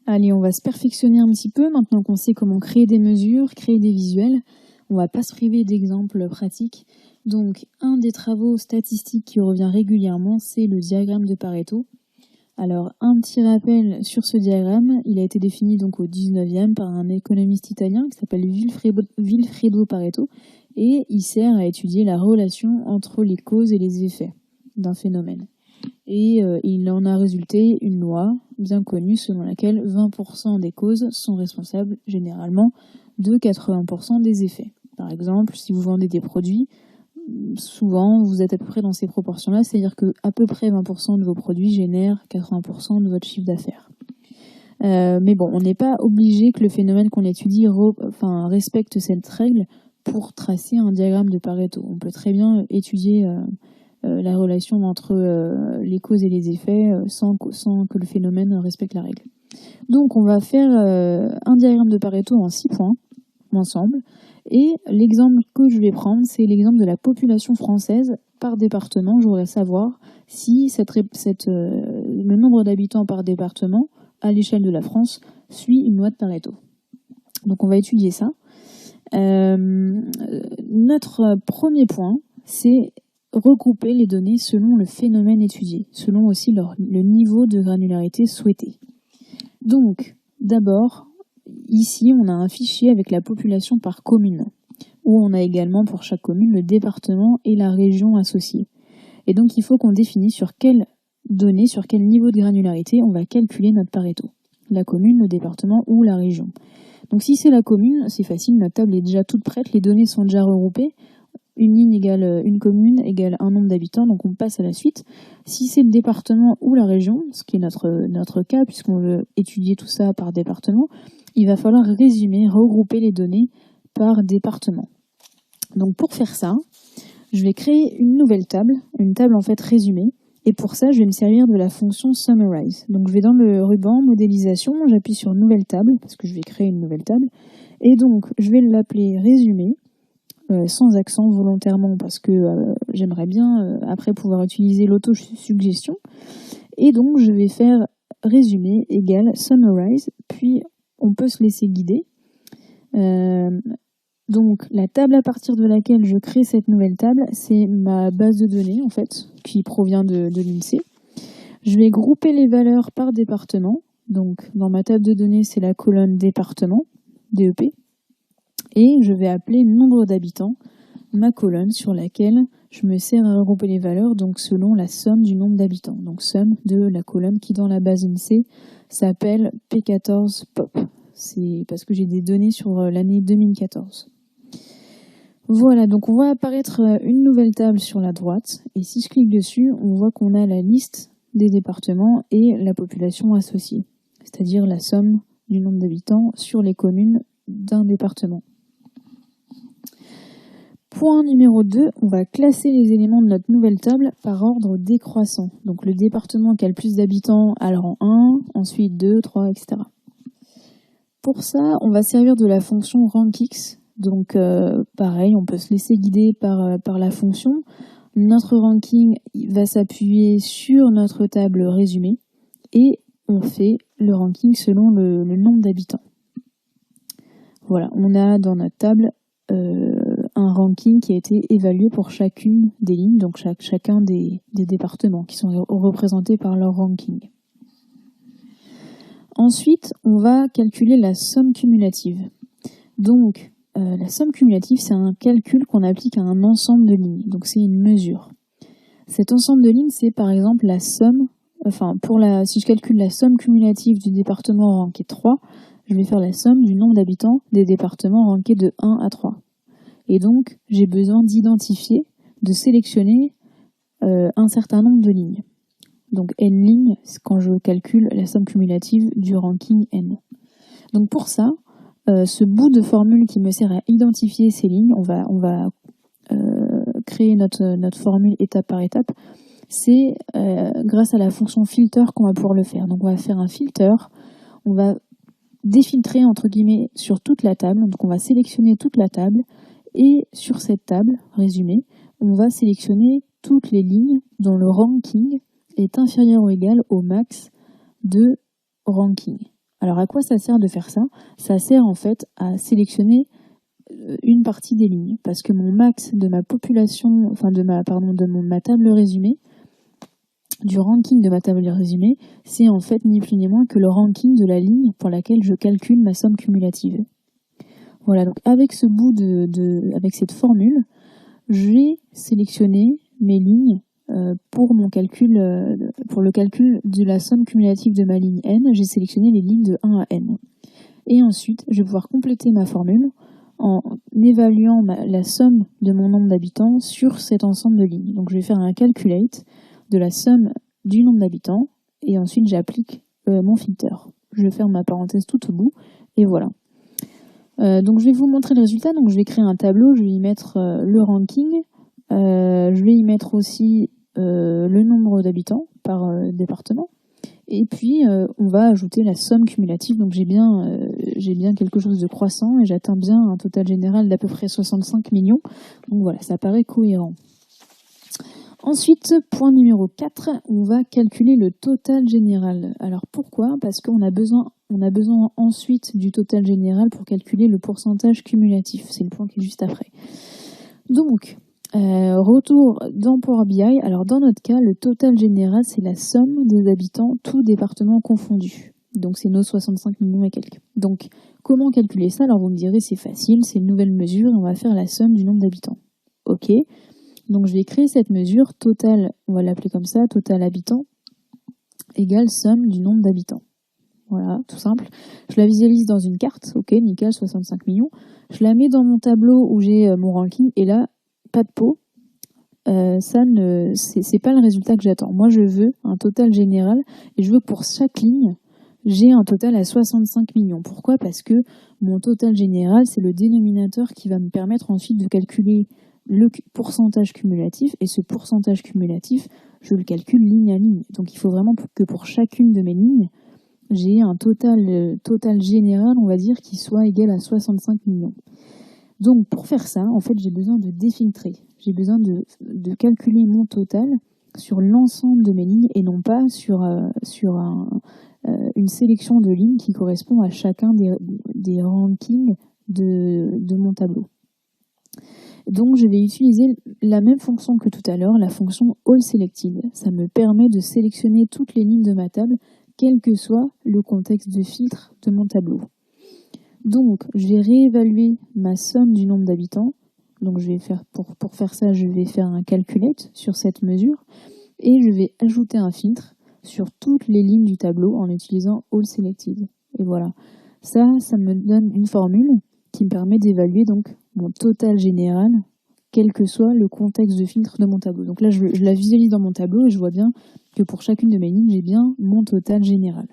Allez, on va se perfectionner un petit peu maintenant qu'on sait comment créer des mesures, créer des visuels. On va pas se priver d'exemples pratiques. Donc, un des travaux statistiques qui revient régulièrement, c'est le diagramme de Pareto. Alors, un petit rappel sur ce diagramme, il a été défini donc au 19e par un économiste italien qui s'appelle Vilfredo Pareto, et il sert à étudier la relation entre les causes et les effets d'un phénomène. Et il en a résulté une loi bien connue selon laquelle 20% des causes sont responsables généralement de 80% des effets. Par exemple, si vous vendez des produits, souvent vous êtes à peu près dans ces proportions-là, c'est-à-dire que à peu près 20% de vos produits génèrent 80% de votre chiffre d'affaires. Mais bon, on n'est pas obligé que le phénomène qu'on étudie respecte cette règle pour tracer un diagramme de Pareto. On peut très bien étudier la relation entre les causes et les effets sans que le phénomène respecte la règle. Donc on va faire un diagramme de Pareto en 6 points ensemble. Et l'exemple que je vais prendre, c'est l'exemple de la population française par département. Je voudrais savoir si le nombre d'habitants par département à l'échelle de la France suit une loi de Pareto. Donc on va étudier ça. Notre premier point, c'est regrouper les données selon le phénomène étudié, selon aussi le niveau de granularité souhaité. Donc, d'abord, ici, on a un fichier avec la population par commune, où on a également pour chaque commune le département et la région associés. Et donc, il faut qu'on définisse sur quelles données, sur quel niveau de granularité on va calculer notre Pareto. La commune, le département ou la région. Donc, si c'est la commune, c'est facile, notre table est déjà toute prête, les données sont déjà regroupées. Une ligne égale une commune égale un nombre d'habitants, donc on passe à la suite. Si c'est le département ou la région, ce qui est notre cas, puisqu'on veut étudier tout ça par département, il va falloir regrouper les données par département. Donc pour faire ça, je vais créer une nouvelle table, une table en fait résumée, et pour ça je vais me servir de la fonction summarize. Donc je vais dans le ruban modélisation, j'appuie sur nouvelle table, parce que je vais créer une nouvelle table, et donc je vais l'appeler résumé, sans accent volontairement parce que j'aimerais bien après pouvoir utiliser l'auto-suggestion. Et donc je vais faire résumé égale summarize, puis on peut se laisser guider. Donc la table à partir de laquelle je crée cette nouvelle table, c'est ma base de données en fait, qui provient de l'INSEE. Je vais grouper les valeurs par département. Donc dans ma table de données, c'est la colonne département, DEP. Et je vais appeler nombre d'habitants, ma colonne sur laquelle je me sers à regrouper les valeurs, donc selon la somme du nombre d'habitants. Donc somme de la colonne qui dans la base INSEE s'appelle P14 POP. C'est parce que j'ai des données sur l'année 2014. Voilà, donc on voit apparaître une nouvelle table sur la droite. Et si je clique dessus, on voit qu'on a la liste des départements et la population associée. C'est-à-dire la somme du nombre d'habitants sur les communes d'un département. Point numéro 2, on va classer les éléments de notre nouvelle table par ordre décroissant. Donc le département qui a le plus d'habitants a le rang 1, ensuite 2, 3, etc. Pour ça, on va servir de la fonction rankx. Donc pareil, on peut se laisser guider par la fonction. Notre ranking va s'appuyer sur notre table résumée et on fait le ranking selon le nombre d'habitants. Voilà, on a dans notre table un ranking qui a été évalué pour chacune des lignes, donc chacun des départements qui sont représentés par leur ranking. Ensuite, on va calculer la somme cumulative. Donc, la somme cumulative, c'est un calcul qu'on applique à un ensemble de lignes, donc c'est une mesure. Cet ensemble de lignes, c'est par exemple la somme, si je calcule la somme cumulative du département ranké 3, je vais faire la somme du nombre d'habitants des départements rankés de 1 à 3. Et donc, j'ai besoin d'identifier, de sélectionner un certain nombre de lignes. Donc, n lignes, c'est quand je calcule la somme cumulative du ranking n. Donc, pour ça, ce bout de formule qui me sert à identifier ces lignes, on va créer notre formule étape par étape. C'est grâce à la fonction filter qu'on va pouvoir le faire. Donc, on va faire un filter, on va défiltrer entre guillemets sur toute la table. Donc, on va sélectionner toute la table. Et sur cette table, résumée, on va sélectionner toutes les lignes dont le ranking est inférieur ou égal au max de ranking. Alors à quoi ça sert de faire ça? Ça sert en fait à sélectionner une partie des lignes, parce que mon max de ma population, ma table résumée, du ranking de ma table résumée, c'est en fait ni plus ni moins que le ranking de la ligne pour laquelle je calcule ma somme cumulative. Voilà, donc avec avec cette formule, j'ai sélectionné mes lignes pour le calcul de la somme cumulative de ma ligne n. J'ai sélectionné les lignes de 1 à n. Et ensuite, je vais pouvoir compléter ma formule en évaluant la somme de mon nombre d'habitants sur cet ensemble de lignes. Donc je vais faire un calculate de la somme du nombre d'habitants et ensuite j'applique mon filter. Je ferme ma parenthèse tout au bout et voilà. Donc je vais vous montrer le résultat. Donc je vais créer un tableau, je vais y mettre le ranking, je vais y mettre aussi le nombre d'habitants par département. Et puis on va ajouter la somme cumulative. Donc j'ai bien quelque chose de croissant et j'atteins bien un total général d'à peu près 65 millions. Donc voilà, ça paraît cohérent. Ensuite, point numéro 4, on va calculer le total général. Alors pourquoi? Parce qu'on a besoin ensuite du total général pour calculer le pourcentage cumulatif. C'est le point qui est juste après. Donc, retour dans Power BI. Alors dans notre cas, le total général, c'est la somme des habitants, tous départements confondus. Donc c'est nos 65 millions et quelques. Donc comment calculer ça? Alors vous me direz, c'est facile, c'est une nouvelle mesure et on va faire la somme du nombre d'habitants. Ok. Donc je vais créer cette mesure, total, on va l'appeler comme ça, total habitants, égale somme du nombre d'habitants. Voilà, tout simple. Je la visualise dans une carte, ok, nickel, 65 millions. Je la mets dans mon tableau où j'ai mon ranking, et là, pas de pot. C'est pas le résultat que j'attends. Moi, je veux un total général, et je veux que pour chaque ligne, j'ai un total à 65 millions. Pourquoi? Parce que mon total général, c'est le dénominateur qui va me permettre ensuite de calculer le pourcentage cumulatif, et ce pourcentage cumulatif, je le calcule ligne à ligne. Donc il faut vraiment que pour chacune de mes lignes, j'ai un total général, on va dire, qui soit égal à 65 millions. Donc pour faire ça, en fait, j'ai besoin de défiltrer. J'ai besoin de calculer mon total sur l'ensemble de mes lignes et non pas sur une sélection de lignes qui correspond à chacun des rankings de mon tableau. Donc je vais utiliser la même fonction que tout à l'heure, la fonction AllSelected. Ça me permet de sélectionner toutes les lignes de ma table, quel que soit le contexte de filtre de mon tableau. Donc je vais réévaluer ma somme du nombre d'habitants. Donc je vais faire pour faire ça, je vais faire un calculate sur cette mesure et je vais ajouter un filtre sur toutes les lignes du tableau en utilisant AllSelected. Et voilà, ça me donne une formule qui me permet d'évaluer donc mon total général, quel que soit le contexte de filtre de mon tableau. Donc là, je la visualise dans mon tableau et je vois bien que pour chacune de mes lignes, j'ai bien mon total général.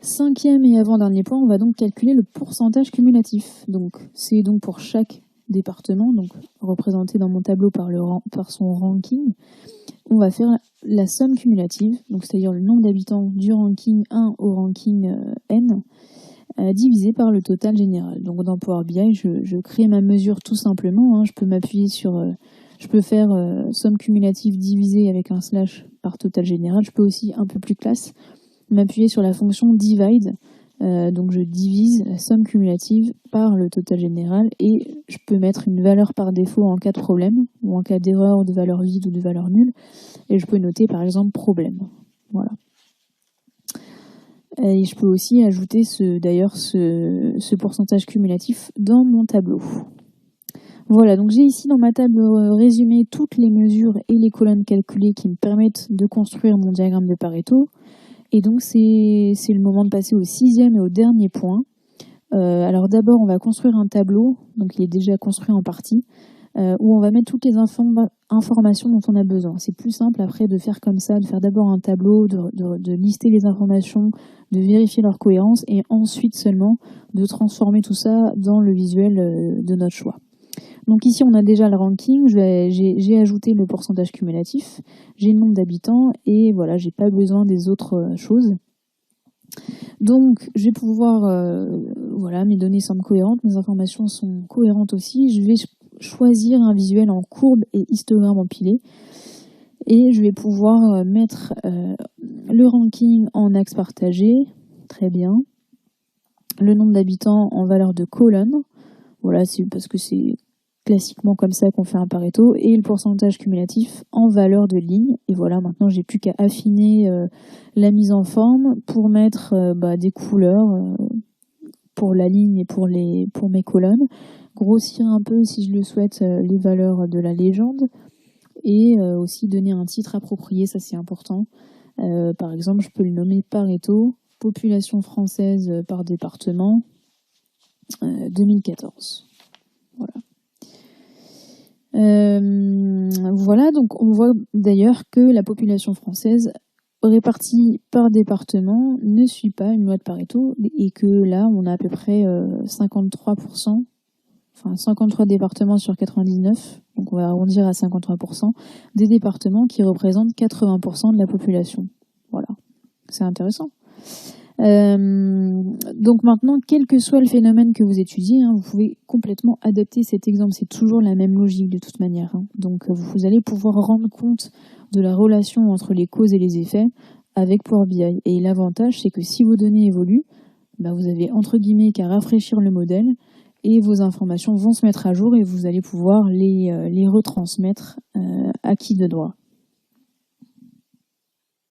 5e et avant-dernier point, on va donc calculer le pourcentage cumulatif. Donc c'est donc pour chaque département, donc représenté dans mon tableau par son ranking, on va faire la somme cumulative, donc c'est-à-dire le nombre d'habitants du ranking 1 au ranking n, divisé par le total général. Donc dans Power BI, je crée ma mesure tout simplement. Je peux m'appuyer je peux faire somme cumulative divisée avec un slash par total général. Je peux aussi, un peu plus classe, m'appuyer sur la fonction divide. Donc je divise la somme cumulative par le total général et je peux mettre une valeur par défaut en cas de problème ou en cas d'erreur de valeur vide ou de valeur nulle. Et je peux noter par exemple problème. Voilà. Et je peux aussi ajouter ce pourcentage cumulatif dans mon tableau. Voilà, donc j'ai ici dans ma table résumé toutes les mesures et les colonnes calculées qui me permettent de construire mon diagramme de Pareto. Et donc c'est le moment de passer au 6e et au dernier point. Alors d'abord on va construire un tableau, donc il est déjà construit en partie, où on va mettre toutes les informations dont on a besoin. C'est plus simple après de faire comme ça, de faire d'abord un tableau, de lister les informations, de vérifier leur cohérence et ensuite seulement de transformer tout ça dans le visuel de notre choix. Donc ici on a déjà le ranking, j'ai ajouté le pourcentage cumulatif, j'ai le nombre d'habitants et voilà, j'ai pas besoin des autres choses. Donc je vais pouvoir, voilà, mes données semblent cohérentes, mes informations sont cohérentes aussi. Je vais choisir un visuel en courbe et histogramme empilé. Et je vais pouvoir mettre le ranking en axes partagés, très bien. Le nombre d'habitants en valeur de colonne, voilà, c'est parce que c'est classiquement comme ça qu'on fait un Pareto, et le pourcentage cumulatif en valeur de ligne. Et voilà, maintenant j'ai plus qu'à affiner la mise en forme pour mettre des couleurs pour la ligne et pour mes colonnes, grossir un peu si je le souhaite les valeurs de la légende, et aussi donner un titre approprié, ça c'est important. Par exemple, je peux le nommer Pareto, population française par département, 2014. Voilà. Voilà, donc on voit d'ailleurs que la population française répartie par département ne suit pas une loi de Pareto, et que là on a à peu près 53%, enfin 53 départements sur 99, donc on va arrondir à 53%, des départements qui représentent 80% de la population. Voilà, c'est intéressant. Donc maintenant, quel que soit le phénomène que vous étudiez, vous pouvez complètement adapter cet exemple. C'est toujours la même logique de toute manière. Donc vous allez pouvoir rendre compte de la relation entre les causes et les effets avec Power BI. Et l'avantage, c'est que si vos données évoluent, vous avez entre guillemets qu'à rafraîchir le modèle et vos informations vont se mettre à jour et vous allez pouvoir les retransmettre à qui de droit.